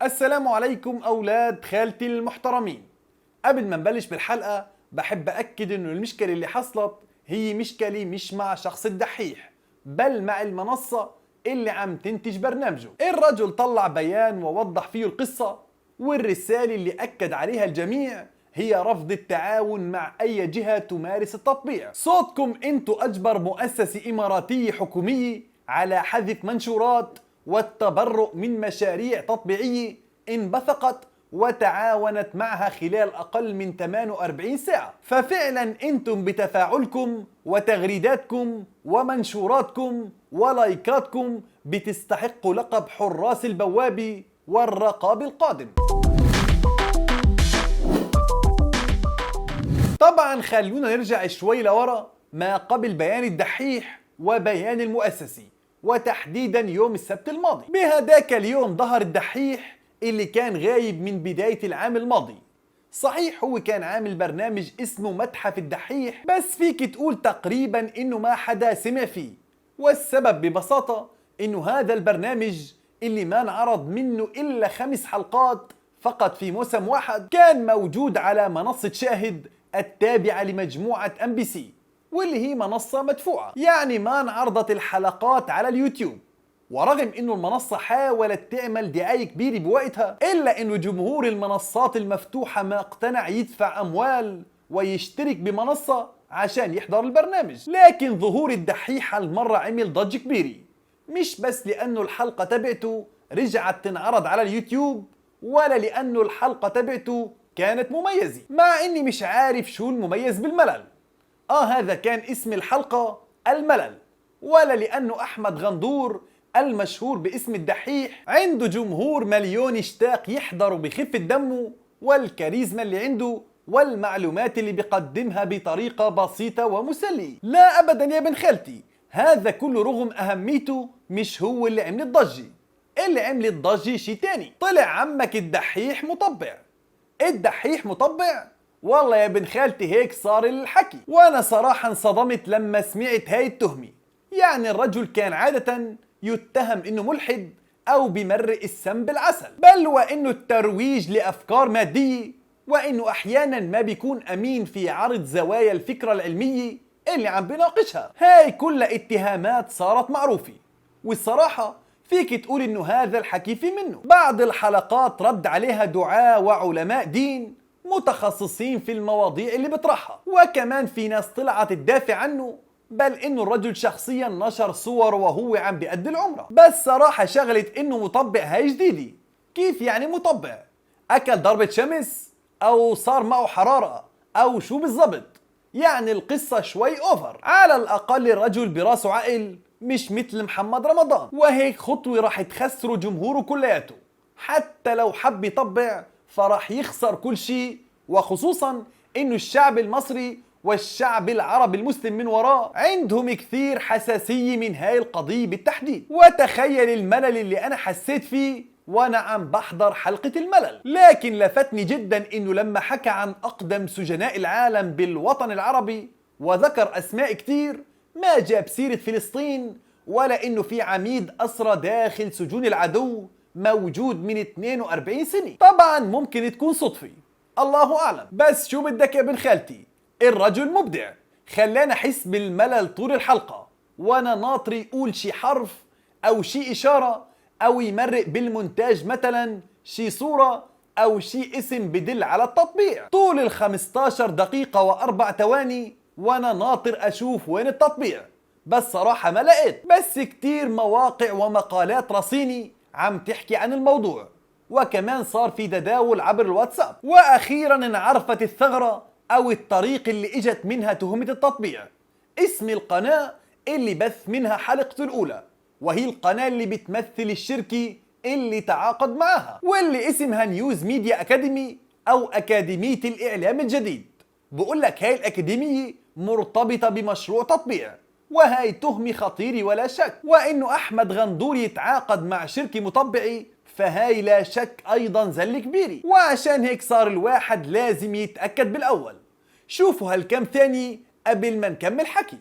السلام عليكم أولاد خالتي المحترمين. قبل ما نبلش بالحلقة بحب أكد إنه المشكلة اللي حصلت هي مشكلة مش مع شخص الدحيح، بل مع المنصة اللي عم تنتج برنامجه. الرجل طلع بيان ووضح فيه القصة، والرسالة اللي أكد عليها الجميع هي رفض التعاون مع أي جهة تمارس التطبيع. صوتكم أنتو أجبر مؤسسة إماراتية حكومية على حذف منشورات والتبرؤ من مشاريع تطبيعية انبثقت وتعاونت معها خلال أقل من 48 ساعة. ففعلا أنتم بتفاعلكم وتغريداتكم ومنشوراتكم ولايكاتكم بتستحقوا لقب حراس البوابة والرقاب القادم. طبعا خلونا نرجع شوي لورا ما قبل بيان الدحيح وبيان المؤسسي، وتحديدا يوم السبت الماضي. بهداك اليوم ظهر الدحيح اللي كان غايب من بداية العام الماضي. صحيح هو كان عامل برنامج اسمه متحف الدحيح، بس فيك تقول تقريبا انه ما حدا سمع فيه، والسبب ببساطة انه هذا البرنامج اللي ما انعرض منه الا 5 حلقات فقط في موسم واحد كان موجود على منصة شاهد التابعة لمجموعة MBC، واللي هي منصة مدفوعة، يعني ما انعرضت الحلقات على اليوتيوب. ورغم انه المنصة حاولت تعمل دعاية كبيرة بوقتها، الا انه جمهور المنصات المفتوحة ما اقتنع يدفع اموال ويشترك بمنصة عشان يحضر البرنامج. لكن ظهور الدحيح هالمرة عمل ضجة كبيرة، مش بس لانه الحلقة تبعته رجعت تنعرض على اليوتيوب، ولا لانه الحلقة تبعته كانت مميزة، مع اني مش عارف شو المميز بالملل. هذا كان اسم الحلقة الملل، ولا لأنه أحمد غندور المشهور باسم الدحيح عنده جمهور مليون اشتاق يحضروا بخفة دمه والكاريزما اللي عنده والمعلومات اللي بيقدمها بطريقة بسيطة ومسلية. لا أبدا يا ابن خالتي، هذا كله رغم أهميته مش هو اللي عمل الضجة. اللي عمل الضجة شي تاني، طلع عمك الدحيح مطبع. الدحيح مطبع؟ والله يا ابن خالتي هيك صار الحكي، وانا صراحة انصدمت لما سمعت هاي التهمة. يعني الرجل كان عادة يتهم انه ملحد او بمرق السم بالعسل، بل وانه الترويج لافكار مادية، وانه احيانا ما بيكون امين في عرض زوايا الفكرة العلمية اللي عم بيناقشها. هاي كلها اتهامات صارت معروفة، والصراحة فيك تقول انه هذا الحكي في منه. بعض الحلقات رد عليها دعاة وعلماء دين متخصصين في المواضيع اللي بيطرحها، وكمان في ناس طلعت تدافع عنه، بل انه الرجل شخصيا نشر صور وهو عم بيأدي العمرة. بس صراحة شغلة انه مطبع هاي جديدة. كيف يعني مطبع؟ اكل ضربة شمس؟ او صار معه حرارة؟ او شو بالضبط؟ يعني القصة شوي اوفر. على الاقل الرجل براسه عقل، مش مثل محمد رمضان، وهيك خطوة راح تخسره جمهوره كلياته. حتى لو حب يطبع فراح يخسر كل شيء، وخصوصا انه الشعب المصري والشعب العربي المسلم من وراه عندهم كثير حساسية من هاي القضية بالتحديد. وتخيل الملل اللي انا حسيت فيه وانا عم بحضر حلقة الملل. لكن لفتني جدا انه لما حكى عن اقدم سجناء العالم بالوطن العربي وذكر اسماء كتير، ما جاب سيرة فلسطين، ولا انه في عميد اسرى داخل سجون العدو موجود من 42 سنة. طبعا ممكن تكون صدفة، الله اعلم، بس شو بدك يا ابن خالتي، الرجل مبدع. خلانا احس بالملل طول الحلقة وانا ناطري يقول شي حرف او شي اشارة، او يمرق بالمونتاج مثلا شي صورة او شي اسم بدل على التطبيع. طول ال 15 دقيقة و4 ثواني وانا ناطر اشوف وين التطبيع، بس صراحة ما لقيت. بس كتير مواقع ومقالات رصيني عم تحكي عن الموضوع، وكمان صار في تداول عبر الواتساب. واخيرا انعرفت الثغرة او الطريق اللي اجت منها تهمة التطبيع. اسم القناة اللي بث منها حلقته الاولى، وهي القناة اللي بتمثل الشركة اللي تعاقد معها، واللي اسمها نيوز ميديا اكاديمي او اكاديمية الاعلام الجديد. بقول لك هاي الاكاديمية مرتبطة بمشروع تطبيع، وهي تهمة خطيرة ولا شك. وانه احمد غندور يتعاقد مع شركة مطبعة فهاي لا شك ايضا زلة كبيرة. وعشان هيك صار الواحد لازم يتأكد بالاول. شوفوا هالكم ثانية قبل ما نكمل حكي.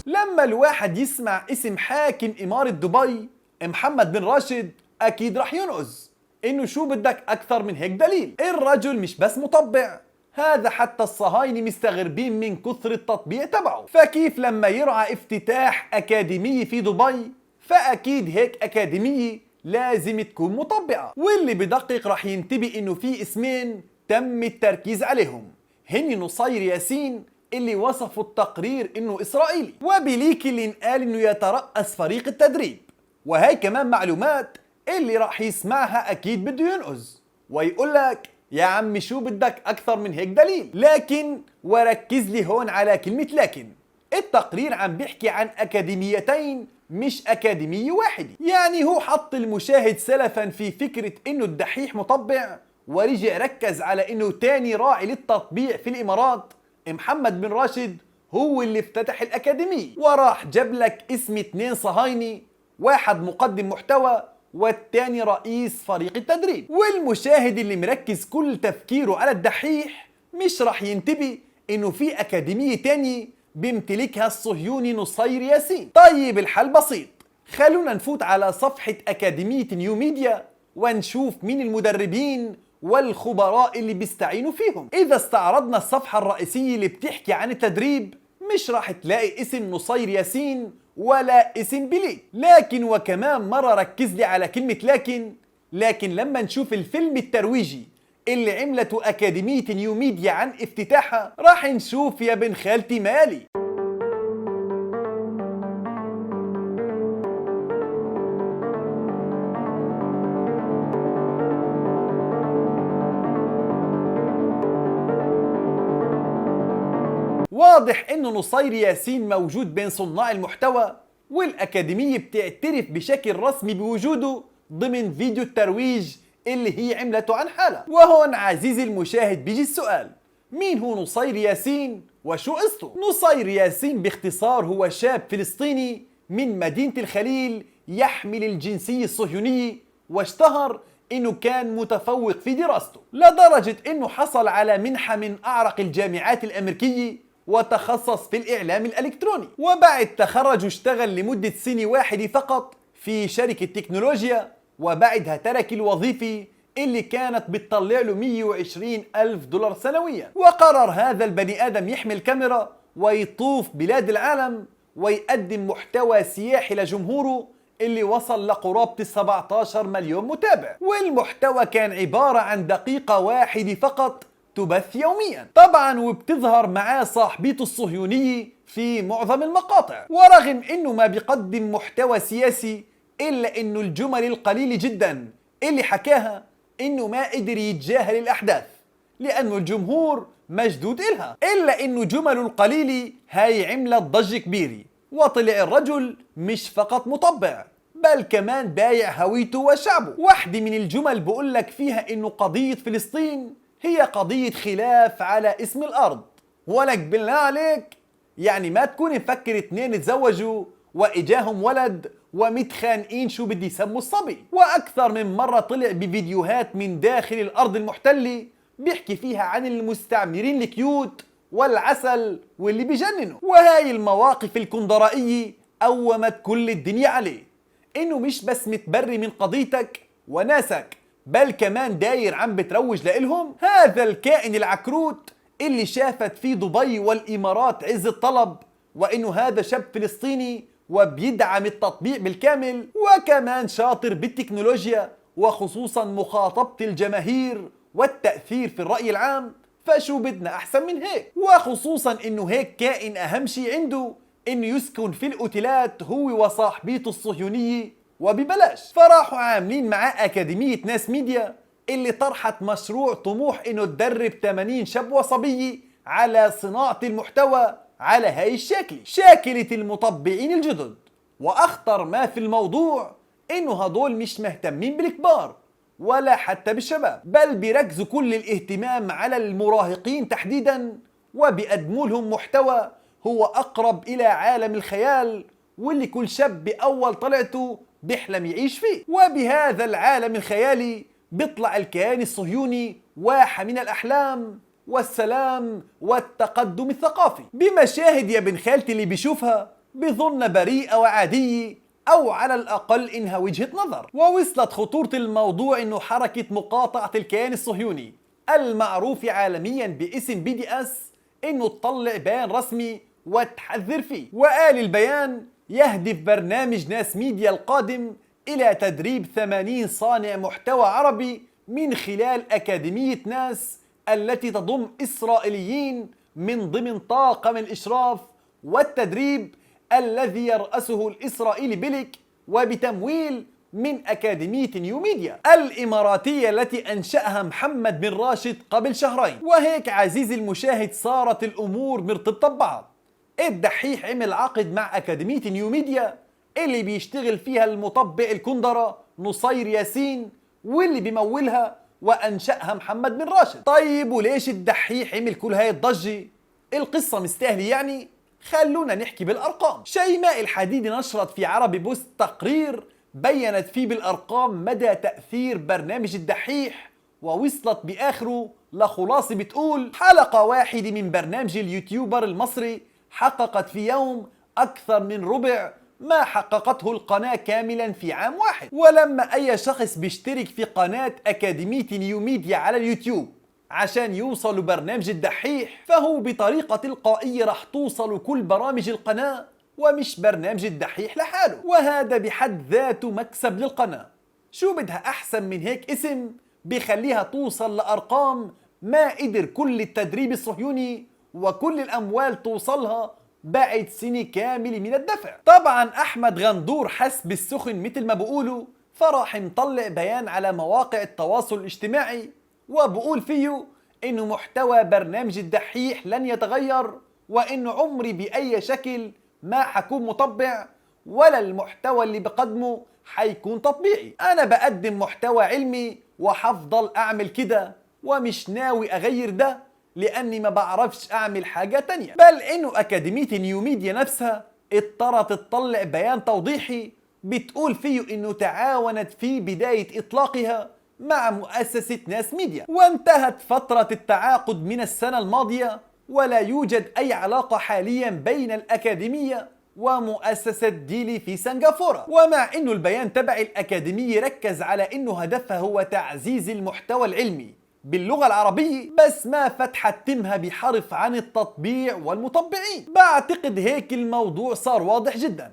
لما الواحد يسمع اسم حاكم إمارة دبي محمد بن راشد أكيد رح ينقز إنه شو بدك أكثر من هيك دليل. الرجل مش بس مطبع، هذا حتى الصهاينة مستغربين من كثر التطبيع تبعه. فكيف لما يرعى افتتاح أكاديمية في دبي فأكيد هيك أكاديمية لازم تكون مطبعة. واللي بدقق رح ينتبه إنه في اسمين تم التركيز عليهم، هن نصير ياسين اللي وصفوا التقرير إنه إسرائيلي، وبليكي اللي انقال إنه يترأس فريق التدريب. وهي كمان معلومات اللي راح يسمعها أكيد بده ينقز ويقول لك يا عمي شو بدك أكثر من هيك دليل. لكن وركز لي هون على كلمة لكن، التقرير عم بيحكي عن أكاديميتين مش أكاديمية واحدة. يعني هو حط المشاهد سلفا في فكرة إنه الدحيح مطبع، ورجع ركز على إنه تاني راعي للتطبيع في الإمارات محمد بن راشد هو اللي افتتح الأكاديمية، وراح جاب لك اسم 2 صهاينة، واحد مقدم محتوى والتاني رئيس فريق التدريب. والمشاهد اللي مركز كل تفكيره على الدحيح مش رح ينتبه انه في اكاديمية تانية بيمتلكها الصهيوني نصير ياسين. طيب الحل بسيط، خلونا نفوت على صفحة أكاديمية نيو ميديا ونشوف مين المدربين والخبراء اللي بيستعينوا فيهم. إذا استعرضنا الصفحة الرئيسية اللي بتحكي عن التدريب مش راح تلاقي اسم نصير ياسين ولا اسم بليك. لكن وكمان مرة ركز لي على كلمة لكن لما نشوف الفيلم الترويجي اللي عملته أكاديمية نيو ميديا عن افتتاحها راح نشوف يا بن خالتي مالي. واضح انه نصير ياسين موجود بين صناع المحتوى، والأكاديمية بتعترف بشكل رسمي بوجوده ضمن فيديو الترويج اللي هي عملته عن حالها. وهون عزيزي المشاهد بيجي السؤال، مين هو نصير ياسين وشو قصته؟ نصير ياسين باختصار هو شاب فلسطيني من مدينة الخليل يحمل الجنسية الصهيونية، واشتهر انه كان متفوق في دراسته لدرجة انه حصل على منحة من اعرق الجامعات الامريكية وتخصص في الإعلام الإلكتروني. وبعد تخرجه اشتغل لمدة سنة واحدة فقط في شركة تكنولوجيا، وبعدها ترك الوظيفة اللي كانت بتطلع له 120 ألف دولار سنويا. وقرر هذا البني آدم يحمل كاميرا ويطوف بلاد العالم ويقدم محتوى سياحي لجمهوره اللي وصل لقرابة 17 مليون متابع. والمحتوى كان عبارة عن دقيقة واحدة فقط تبث يوميا طبعا، وبتظهر معاه صاحبيته الصهيونية في معظم المقاطع. ورغم انه ما بيقدم محتوى سياسي الا انه الجمل القليلة جدا اللي حكاها انه ما قدر يتجاهل الاحداث لانه الجمهور مشدود إلها، الا انه جمله القليلة هاي عملت ضجة كبيرة، وطلع الرجل مش فقط مطبع بل كمان بايع هويته وشعبه. واحدة من الجمل بقول لك فيها انه قضية فلسطين هي قضية خلاف على اسم الأرض. ولك بالله عليك يعني ما تكون مفكر 2 تزوجوا وإجاهم ولد ومتخانقين شو بدي يسموا الصبي. وأكثر من مرة طلع بفيديوهات من داخل الأرض المحتلة بيحكي فيها عن المستعمرين الكيوت والعسل واللي بيجننوا. وهاي المواقف الكندرائية قومت كل الدنيا عليه إنه مش بس متبري من قضيتك وناسك بل كمان داير عم بتروج لإلهم. هذا الكائن العكروت اللي شافت في دبي والإمارات عز الطلب، وإنه هذا شاب فلسطيني وبيدعم التطبيع بالكامل، وكمان شاطر بالتكنولوجيا وخصوصا مخاطبة الجماهير والتأثير في الرأي العام. فشو بدنا أحسن من هيك؟ وخصوصا إنه هيك كائن أهم شي عنده إنه يسكن في الأوتيلات هو وصاحبيته الصهيونية وببلاش. فراحوا عاملين معاه أكاديمية ناس ميديا اللي طرحت مشروع طموح إنه تدرب 80 شاب وصبية على صناعة المحتوى على هاي الشكل، شاكلة المطبعين الجدد. وأخطر ما في الموضوع إنه هدول مش مهتمين بالكبار ولا حتى بالشباب، بل بيركزوا كل الاهتمام على المراهقين تحديدا، وبيقدموا لهم محتوى هو أقرب إلى عالم الخيال واللي كل شاب بأول طلعته بيحلم يعيش فيه. وبهذا العالم الخيالي بيطلع الكيان الصهيوني واحة من الأحلام والسلام والتقدم الثقافي بمشاهد يا بن خالتي اللي بيشوفها بظن بريئة وعادية، أو على الأقل إنها وجهة نظر. ووصلت خطورة الموضوع إنه حركة مقاطعة الكيان الصهيوني المعروف عالميا باسم BDS إنه تطلع بيان رسمي وتحذر فيه. وقال البيان يهدف برنامج ناس ميديا القادم إلى تدريب 80 صانع محتوى عربي من خلال أكاديمية ناس التي تضم إسرائيليين من ضمن طاقم الإشراف والتدريب الذي يرأسه الإسرائيلي بيلك، وبتمويل من أكاديمية نيو ميديا الإماراتية التي أنشأها محمد بن راشد قبل شهرين. وهيك عزيزي المشاهد صارت الأمور مرتبطة ببعض. الدحيح عمل عقد مع أكاديمية نيو ميديا اللي بيشتغل فيها المطبع الكندرة نصير ياسين، واللي بيمولها وأنشأها محمد بن راشد. طيب وليش الدحيح عمل كل هاي الضجة؟ القصة مستاهلة يعني؟ خلونا نحكي بالأرقام. شيماء الحديدي نشرت في عربي بوست تقرير بيّنت فيه بالأرقام مدى تأثير برنامج الدحيح، ووصلت بآخره لخلاصة بتقول حلقة واحدة من برنامج اليوتيوبر المصري حققت في يوم أكثر من ربع ما حققته القناة كاملا في عام واحد. ولما أي شخص بيشترك في قناة أكاديمية نيو ميديا على اليوتيوب عشان يوصل لبرنامج الدحيح، فهو بطريقة تلقائية رح توصل كل برامج القناة ومش برنامج الدحيح لحاله، وهذا بحد ذاته مكسب للقناة. شو بدها أحسن من هيك اسم بخليها توصل لأرقام ما قدر كل التدريب الصهيوني وكل الأموال توصلها بعد سنة كاملة من الدفع. طبعا أحمد غندور حس بالسخن مثل ما بقولوا، فراح مطلع بيان على مواقع التواصل الاجتماعي وبقول فيه إنه محتوى برنامج الدحيح لن يتغير، وإنه عمري بأي شكل ما حكون مطبع ولا المحتوى اللي بقدمه حيكون تطبيعي. أنا بقدم محتوى علمي وحفضل أعمل كده، ومش ناوي أغير ده لأني ما بعرفش أعمل حاجة تانية. بل إنه أكاديمية نيو ميديا نفسها اضطرت تطلع بيان توضيحي بتقول فيه إنه تعاونت في بداية إطلاقها مع مؤسسة ناس ميديا، وانتهت فترة التعاقد من السنة الماضية، ولا يوجد أي علاقة حاليا بين الأكاديمية ومؤسسة ديلي في سنغافورة. ومع إنه البيان تبع الأكاديمية ركز على إنه هدفها هو تعزيز المحتوى العلمي باللغة العربية، بس ما فتحت تمها بحرف عن التطبيع والمطبعين. بعتقد هيك الموضوع صار واضح جدا.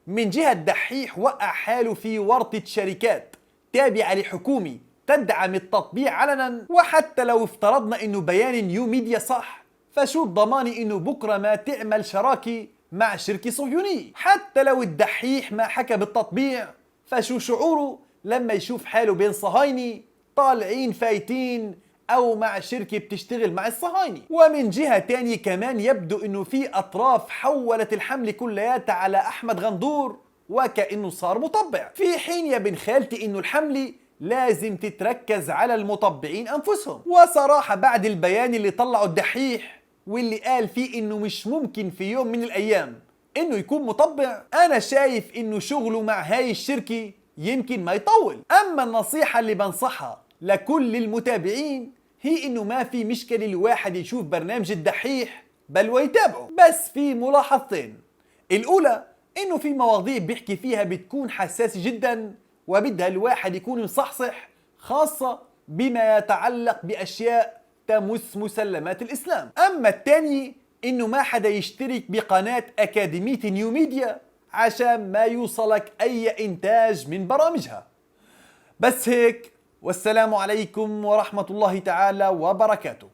من جهة دحيح وقع حاله في ورطة شركات تابعة لحكومة تدعم التطبيع علنا، وحتى لو افترضنا انه بيان نيو ميديا صح، فشو الضمان انه بكرة ما تعمل شراكة مع شركة صهيونية؟ حتى لو الدحيح ما حكى بالتطبيع، فشو شعوره لما يشوف حاله بين صهاينة طالعين فايتين او مع شركة بتشتغل مع الصهاينة؟ ومن جهة تانية كمان يبدو انه في اطراف حولت الحملة كلياتها على احمد غندور وكأنه صار مطبع، في حين يا بن خالتي انه الحملة لازم تتركز على المطبعين انفسهم. وصراحة بعد البيان اللي طلعه الدحيح واللي قال فيه انه مش ممكن في يوم من الايام انه يكون مطبع، انا شايف انه شغله مع هاي الشركة يمكن ما يطول. اما النصيحة اللي بنصحها لكل المتابعين هي انه ما في مشكلة الواحد يشوف برنامج الدحيح بل ويتابعه، بس في ملاحظتين. الاولى انه في مواضيع بيحكي فيها بتكون حساسة جدا وبدها الواحد يكون مصحصح، خاصة بما يتعلق باشياء تمس مسلمات الاسلام. اما الثاني انه ما حدا يشترك بقناة اكاديمية نيو ميديا عشان ما يوصلك اي انتاج من برامجها. بس هيك، والسلام عليكم ورحمة الله تعالى وبركاته.